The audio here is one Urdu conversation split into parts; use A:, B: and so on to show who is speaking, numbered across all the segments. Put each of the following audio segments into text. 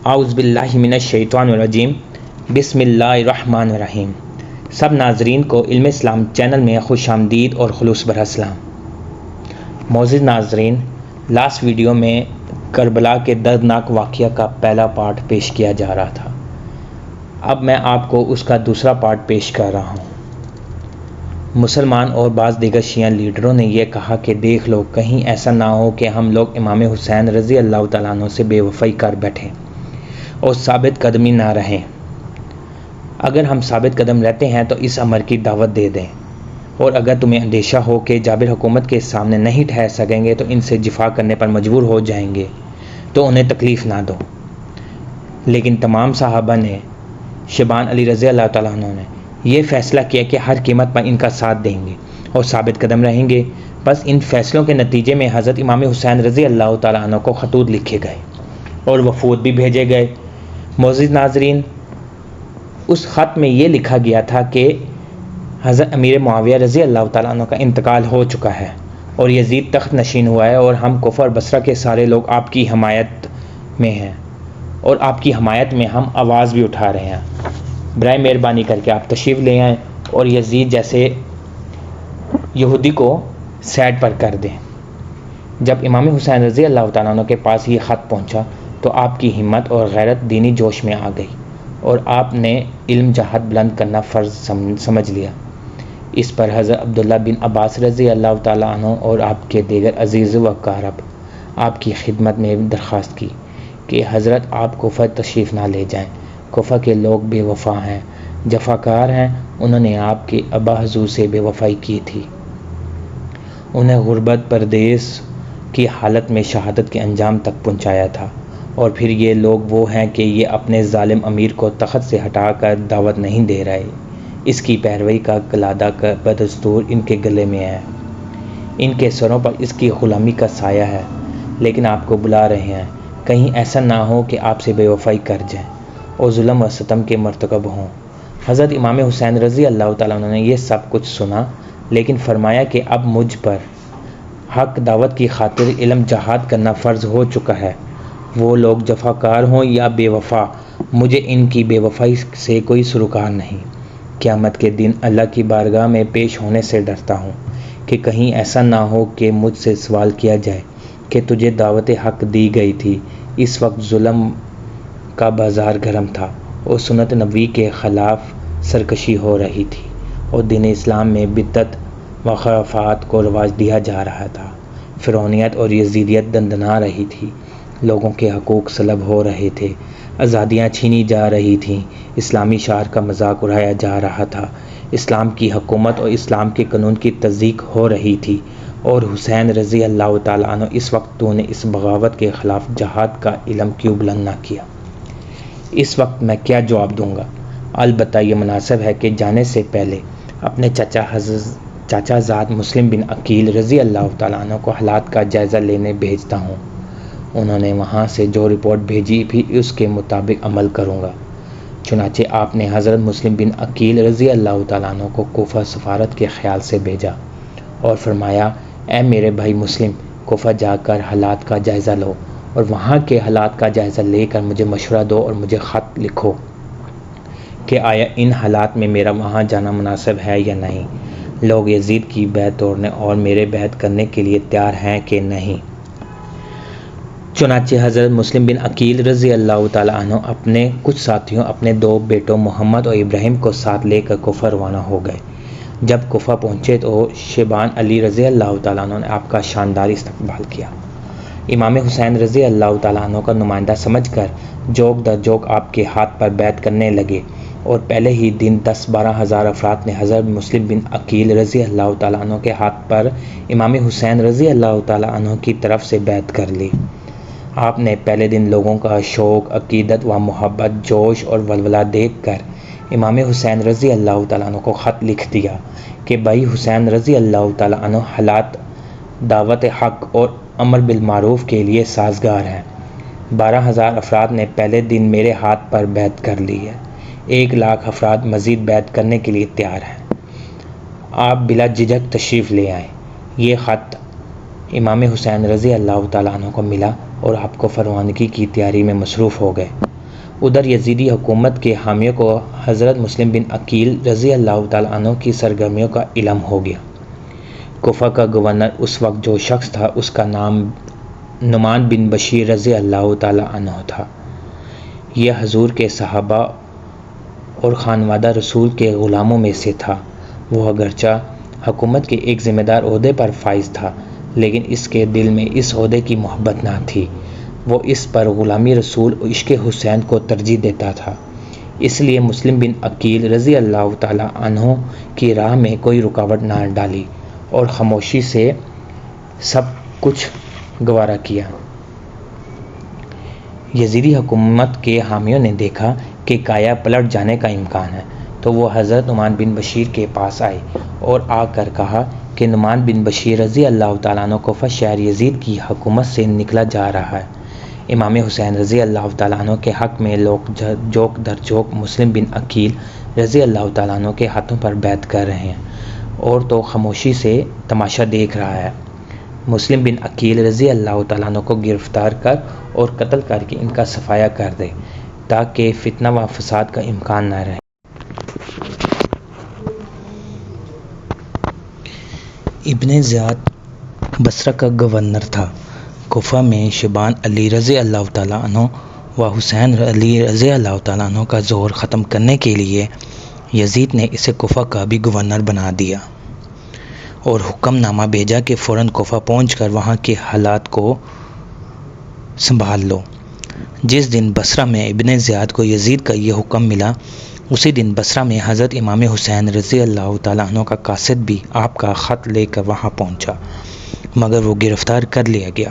A: اعوذ باللہ من الشیطان الرجیم بسم اللہ الرحمن الرحیم۔ سب ناظرین کو علم اسلام چینل میں خوش آمدید اور خلوص بھرا سلام۔ معزز ناظرین، لاسٹ ویڈیو میں کربلا کے دردناک واقعہ کا پہلا پارٹ پیش کیا جا رہا تھا۔ اب میں آپ کو اس کا دوسرا پارٹ پیش کر رہا ہوں۔ مسلمان اور بعض دیگر شیعہ لیڈروں نے یہ کہا کہ دیکھ لو، کہیں ایسا نہ ہو کہ ہم لوگ امام حسین رضی اللہ تعالیٰ عنہ سے بے وفائی کر بیٹھیں اور ثابت قدمی نہ رہیں۔ اگر ہم ثابت قدم رہتے ہیں تو اس امر کی دعوت دے دیں، اور اگر تمہیں اندیشہ ہو کہ جابر حکومت کے سامنے نہیں ٹھہر سکیں گے تو ان سے دفاع کرنے پر مجبور ہو جائیں گے تو انہیں تکلیف نہ دو۔ لیکن تمام صحابہ نے، شیبان علی رضی اللہ تعالیٰ عنہ نے یہ فیصلہ کیا کہ ہر قیمت پر ان کا ساتھ دیں گے اور ثابت قدم رہیں گے۔ بس ان فیصلوں کے نتیجے میں حضرت امام حسین رضی اللہ تعالیٰ عنہ کو خطوط لکھے گئے اور وفود بھی بھیجے گئے۔ معزز ناظرین، اس خط میں یہ لکھا گیا تھا کہ حضرت امیر معاویہ رضی اللہ تعالیٰ عنہ کا انتقال ہو چکا ہے اور یزید تخت نشین ہوا ہے، اور ہم کفر اور بصرہ کے سارے لوگ آپ کی حمایت میں ہیں اور آپ کی حمایت میں ہم آواز بھی اٹھا رہے ہیں۔ برائے مہربانی کر کے آپ تشریف لے آئیں اور یزید جیسے یہودی کو سائڈ پر کر دیں۔ جب امام حسین رضی اللہ تعالیٰ عنہ کے پاس یہ خط پہنچا تو آپ کی ہمت اور غیرت دینی جوش میں آ گئی اور آپ نے علم جہاد بلند کرنا فرض سمجھ لیا۔ اس پر حضرت عبداللہ بن عباس رضی اللہ تعالیٰ عنہ اور آپ کے دیگر عزیز و اقارب آپ کی خدمت میں درخواست کی کہ حضرت آپ کوفہ تشریف نہ لے جائیں۔ کوفہ کے لوگ بے وفا ہیں، جفاکار ہیں، انہوں نے آپ کے ابا حضور سے بے وفائی کی تھی، انہیں غربت پردیس کی حالت میں شہادت کے انجام تک پہنچایا تھا، اور پھر یہ لوگ وہ ہیں کہ یہ اپنے ظالم امیر کو تخت سے ہٹا کر دعوت نہیں دے رہے، اس کی پیروی کا کلادہ کا بدستور ان کے گلے میں ہے، ان کے سروں پر اس کی غلامی کا سایہ ہے، لیکن آپ کو بلا رہے ہیں، کہیں ایسا نہ ہو کہ آپ سے بے وفائی کر جائیں اور ظلم و ستم کے مرتکب ہوں۔ حضرت امام حسین رضی اللہ تعالیٰ عنہ نے یہ سب کچھ سنا، لیکن فرمایا کہ اب مجھ پر حق دعوت کی خاطر علم جہاد کرنا فرض ہو چکا ہے، وہ لوگ جفاکار ہوں یا بے وفا، مجھے ان کی بے وفائی سے کوئی سروکار نہیں۔ قیامت کے دن اللہ کی بارگاہ میں پیش ہونے سے ڈرتا ہوں کہ کہیں ایسا نہ ہو کہ مجھ سے سوال کیا جائے کہ تجھے دعوت حق دی گئی تھی، اس وقت ظلم کا بازار گرم تھا اور سنت نبوی کے خلاف سرکشی ہو رہی تھی اور دین اسلام میں بدعت و خرافات کو رواج دیا جا رہا تھا، فرعونیت اور یزیدیت دندنا رہی تھی، لوگوں کے حقوق سلب ہو رہے تھے، آزادیاں چھینی جا رہی تھیں، اسلامی شعار کا مذاق اڑایا جا رہا تھا، اسلام کی حکومت اور اسلام کے قانون کی تصدیق ہو رہی تھی، اور حسین رضی اللہ تعالیٰ عنہ اس وقت تو نے اس بغاوت کے خلاف جہاد کا علم کیوں بلند نہ کیا؟ اس وقت میں کیا جواب دوں گا؟ البتہ یہ مناسب ہے کہ جانے سے پہلے اپنے چاچا زاد مسلم بن عقیل رضی اللہ تعالیٰ عنہ کو حالات کا جائزہ لینے بھیجتا ہوں۔ انہوں نے وہاں سے جو رپورٹ بھیجی پھر اس کے مطابق عمل کروں گا۔ چنانچہ آپ نے حضرت مسلم بن عقیل رضی اللہ تعالیٰ عنہ کو کوفہ سفارت کے خیال سے بھیجا اور فرمایا، اے میرے بھائی مسلم، کوفہ جا کر حالات کا جائزہ لو اور وہاں کے حالات کا جائزہ لے کر مجھے مشورہ دو اور مجھے خط لکھو کہ آیا ان حالات میں میرا وہاں جانا مناسب ہے یا نہیں، لوگ یزید کی بیعت توڑنے اور میرے بیعت کرنے کے لیے تیار ہیں کہ نہیں۔ چنانچہ حضرت مسلم بن عقیل رضی اللہ تعالیٰ عنہ اپنے کچھ ساتھیوں، اپنے 2 بیٹوں محمد اور ابراہیم کو ساتھ لے کر کوفہ روانہ ہو گئے۔ جب کوفہ پہنچے تو شیبان علی رضی اللہ تعالیٰ عنہ نے آپ کا شاندار استقبال کیا۔ امام حسین رضی اللہ تعالیٰ عنہ کا نمائندہ سمجھ کر جوک در جوک آپ کے ہاتھ پر بیعت کرنے لگے، اور پہلے ہی دن 10-12 ہزار افراد نے حضرت مسلم بن عقیل رضی اللہ تعالیٰ عنہ کے ہاتھ پر امام حسین رضی اللہ تعالیٰ عنہ کی طرف سے بیعت کر لی۔ آپ نے پہلے دن لوگوں کا شوق، عقیدت و محبت، جوش اور ولولہ دیکھ کر امام حسین رضی اللہ تعالیٰ عنہ کو خط لکھ دیا کہ بھائی حسین رضی اللہ تعالیٰ عنہ حالات دعوت حق اور امر بالمعروف کے لیے سازگار ہیں۔ 12,000 افراد نے پہلے دن میرے ہاتھ پر بیعت کر لی ہے، 1,00,000 افراد مزید بیعت کرنے کے لیے تیار ہیں، آپ بلا جھجک تشریف لے آئیں۔ یہ خط امام حسین رضی اللہ تعالیٰ عنہ کو ملا اور آپ کو روانگی کی تیاری میں مصروف ہو گئے۔ ادھر یزیدی حکومت کے حامیوں کو حضرت مسلم بن عقیل رضی اللہ تعالیٰ عنہ کی سرگرمیوں کا علم ہو گیا۔ کوفہ کا گورنر اس وقت جو شخص تھا اس کا نام نعمان بن بشیر رضی اللہ تعالیٰ عنہ تھا۔ یہ حضور کے صحابہ اور خانوادہ رسول کے غلاموں میں سے تھا۔ وہ اگرچہ حکومت کے ایک ذمہ دار عہدے پر فائز تھا، لیکن اس کے دل میں اس عہدے کی محبت نہ تھی۔ وہ اس پر غلامی رسول و عشق حسین کو ترجیح دیتا تھا۔ اس لیے مسلم بن عقیل رضی اللہ تعالیٰ عنہ کی راہ میں کوئی رکاوٹ نہ ڈالی اور خاموشی سے سب کچھ گوارا کیا۔ یزیدی حکومت کے حامیوں نے دیکھا کہ کایا پلٹ جانے کا امکان ہے، تو وہ حضرت نعمان بن بشیر کے پاس آئے اور آ کر کہا کہ نعمان بن بشیر رضی اللہ تعالیٰ عنہ کوفہ شہر یزید کی حکومت سے نکلا جا رہا ہے۔ امام حسین رضی اللہ تعالیٰ عنہ کے حق میں لوگ جوک در جوک مسلم بن عقیل رضی اللہ تعالیٰ عنہ کے ہاتھوں پر بیعت کر رہے ہیں، اور تو خاموشی سے تماشا دیکھ رہا ہے۔ مسلم بن عقیل رضی اللہ تعالیٰ عنہ کو گرفتار کر اور قتل کر کے ان کا صفایا کر دے، تاکہ فتنہ و فساد کا امکان نہ رہے۔ ابن زیاد بصرہ کا گورنر تھا۔ کوفہ میں شیبان علی رضی اللہ تعالیٰ عنہ و حسین علی رضی اللہ تعالیٰ عنہ کا زور ختم کرنے کے لیے یزید نے اسے کوفہ کا بھی گورنر بنا دیا اور حکم نامہ بھیجا کہ فوراً کوفہ پہنچ کر وہاں کے حالات کو سنبھال لو۔ جس دن بصرہ میں ابن زیاد کو یزید کا یہ حکم ملا، اسی دن بصرہ میں حضرت امام حسین رضی اللہ تعالیٰ عنہ کا قاصد بھی آپ کا خط لے کر وہاں پہنچا، مگر وہ گرفتار کر لیا گیا۔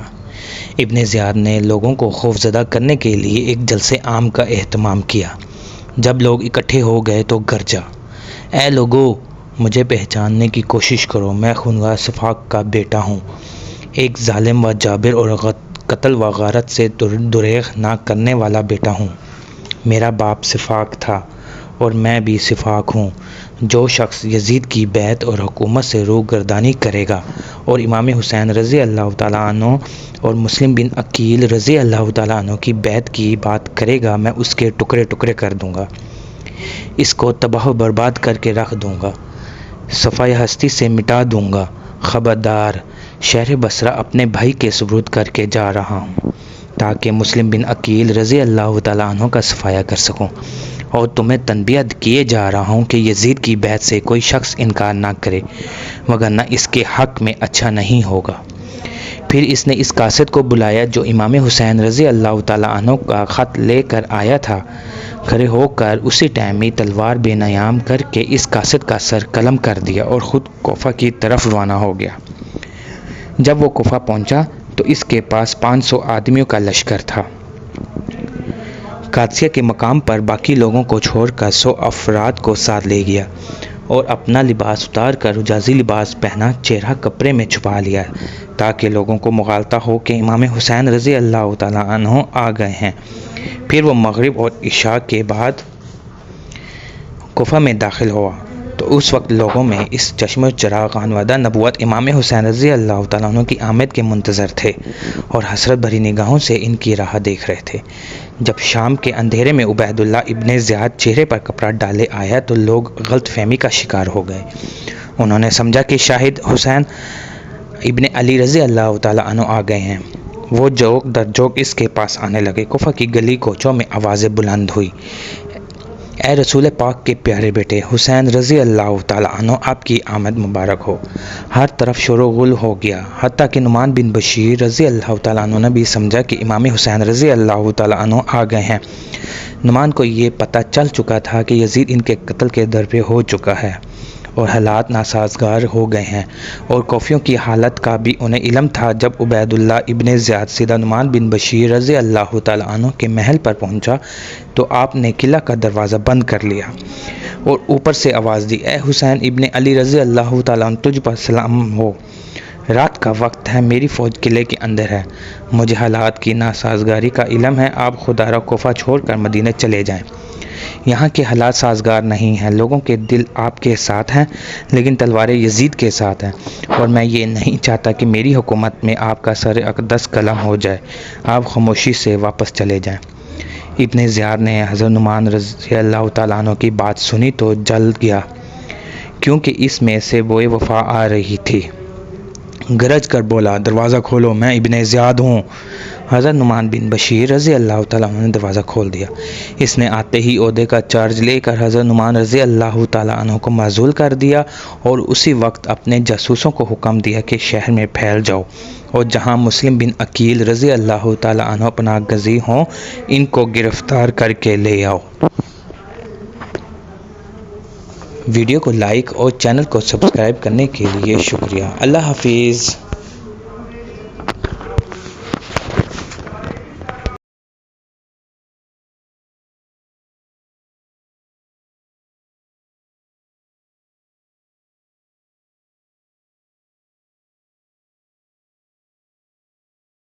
A: ابن زیاد نے لوگوں کو خوفزدہ کرنے کے لیے ایک جلسے عام کا اہتمام کیا۔ جب لوگ اکٹھے ہو گئے تو گرجا، اے لوگو، مجھے پہچاننے کی کوشش کرو، میں خنوہ صفاق کا بیٹا ہوں، ایک ظالم و جابر اور قتل و غارت سے دریغ نہ کرنے والا بیٹا ہوں۔ میرا باپ صفاق تھا اور میں بھی صفاق ہوں۔ جو شخص یزید کی بیعت اور حکومت سے روگردانی کرے گا اور امام حسین رضی اللہ تعالیٰ عنہ اور مسلم بن عقیل رضی اللہ تعالیٰ عنہ کی بیعت کی بات کرے گا، میں اس کے ٹکڑے ٹکڑے کر دوں گا، اس کو تباہ و برباد کر کے رکھ دوں گا، صفحہ ہستی سے مٹا دوں گا۔ خبردار، شہر بصرہ اپنے بھائی کے سپرد کر کے جا رہا ہوں، تاکہ مسلم بن عقیل رضی اللہ تعالیٰ عنہ کا صفایا کر سکوں، اور تمہیں تنبیہ کیے جا رہا ہوں کہ یزید کی بیعت سے کوئی شخص انکار نہ کرے، وگرنہ اس کے حق میں اچھا نہیں ہوگا۔ پھر اس نے اس قاصد کو بلایا جو امام حسین رضی اللہ تعالیٰ عنہ کا خط لے کر آیا تھا۔ کھڑے ہو کر اسی ٹائم میں تلوار بے نیام کر کے اس قاصد کا سر قلم کر دیا اور خود کوفہ کی طرف روانہ ہو گیا۔ جب وہ کوفہ پہنچا تو اس کے پاس 500 آدمیوں کا لشکر تھا۔ قادسیہ کے مقام پر باقی لوگوں کو چھوڑ کر 100 افراد کو ساتھ لے گیا اور اپنا لباس اتار کر حجازی لباس پہنا، چہرہ کپڑے میں چھپا لیا، تاکہ لوگوں کو مغالطہ ہو کہ امام حسین رضی اللہ تعالیٰ عنہ آ گئے ہیں۔ پھر وہ مغرب اور عشاء کے بعد کوفہ میں داخل ہوا تو اس وقت لوگوں میں اس چشم و چراغ خانوادہ نبوت امام حسین رضی اللہ تعالیٰ عنہ کی آمد کے منتظر تھے اور حسرت بھری نگاہوں سے ان کی راہ دیکھ رہے تھے۔ جب شام کے اندھیرے میں عبید اللہ ابن زیاد چہرے پر کپڑا ڈالے آیا تو لوگ غلط فہمی کا شکار ہو گئے۔ انہوں نے سمجھا کہ شاہد حسین ابن علی رضی اللہ تعالیٰ عنہ آ گئے ہیں۔ وہ جوک در جوک اس کے پاس آنے لگے۔ کوفہ کی گلی کوچوں میں آوازیں بلند ہوئی، اے رسول پاک کے پیارے بیٹے حسین رضی اللہ تعالیٰ عنہ، آپ کی آمد مبارک ہو۔ ہر طرف شور و غل ہو گیا، حتیٰ کہ نعمان بن بشیر رضی اللہ تعالیٰ عنہ نے بھی سمجھا کہ امام حسین رضی اللہ تعالیٰ عنہ آ گئے ہیں۔ نعمان کو یہ پتہ چل چکا تھا کہ یزید ان کے قتل کے در پہ ہو چکا ہے اور حالات ناسازگار ہو گئے ہیں، اور کوفیوں کی حالت کا بھی انہیں علم تھا۔ جب عبید اللہ ابن زیاد سیدھا نعمان بن بشیر رضی اللہ تعالیٰ عنہ کے محل پر پہنچا تو آپ نے قلعہ کا دروازہ بند کر لیا اور اوپر سے آواز دی، اے حسین ابن علی رضی اللہ تعالیٰ عنہ، تجھ پر سلام ہو۔ رات کا وقت ہے، میری فوج قلعے کے اندر ہے، مجھے حالات کی ناسازگاری کا علم ہے، آپ خدا را کوفہ چھوڑ کر مدینہ چلے جائیں۔ یہاں کے حالات سازگار نہیں ہیں، لوگوں کے دل آپ کے ساتھ ہیں لیکن تلواریں یزید کے ساتھ ہیں، اور میں یہ نہیں چاہتا کہ میری حکومت میں آپ کا سر اقدس قلم ہو جائے۔ آپ خاموشی سے واپس چلے جائیں۔ ابن زیاد نے حضرت نعمان رضی اللہ تعالیٰ عنہ کی بات سنی تو جل گیا، کیونکہ اس میں سے بوئے وفا آ رہی تھی۔ گرج کر بولا، دروازہ کھولو، میں ابن زیاد ہوں۔ حضرت نعمان بن بشیر رضی اللہ تعالیٰ عنہ نے دروازہ کھول دیا۔ اس نے آتے ہی عہدے کا چارج لے کر حضرت نعمان رضی اللہ تعالیٰ عنہ کو معزول کر دیا اور اسی وقت اپنے جاسوسوں کو حکم دیا کہ شہر میں پھیل جاؤ اور جہاں مسلم بن عقیل رضی اللہ تعالیٰ عنہ پناہ گزین ہوں ان کو گرفتار کر کے لے آؤ۔ ویڈیو کو لائک اور چینل کو سبسکرائب کرنے کے لیے شکریہ۔ اللہ حافظ۔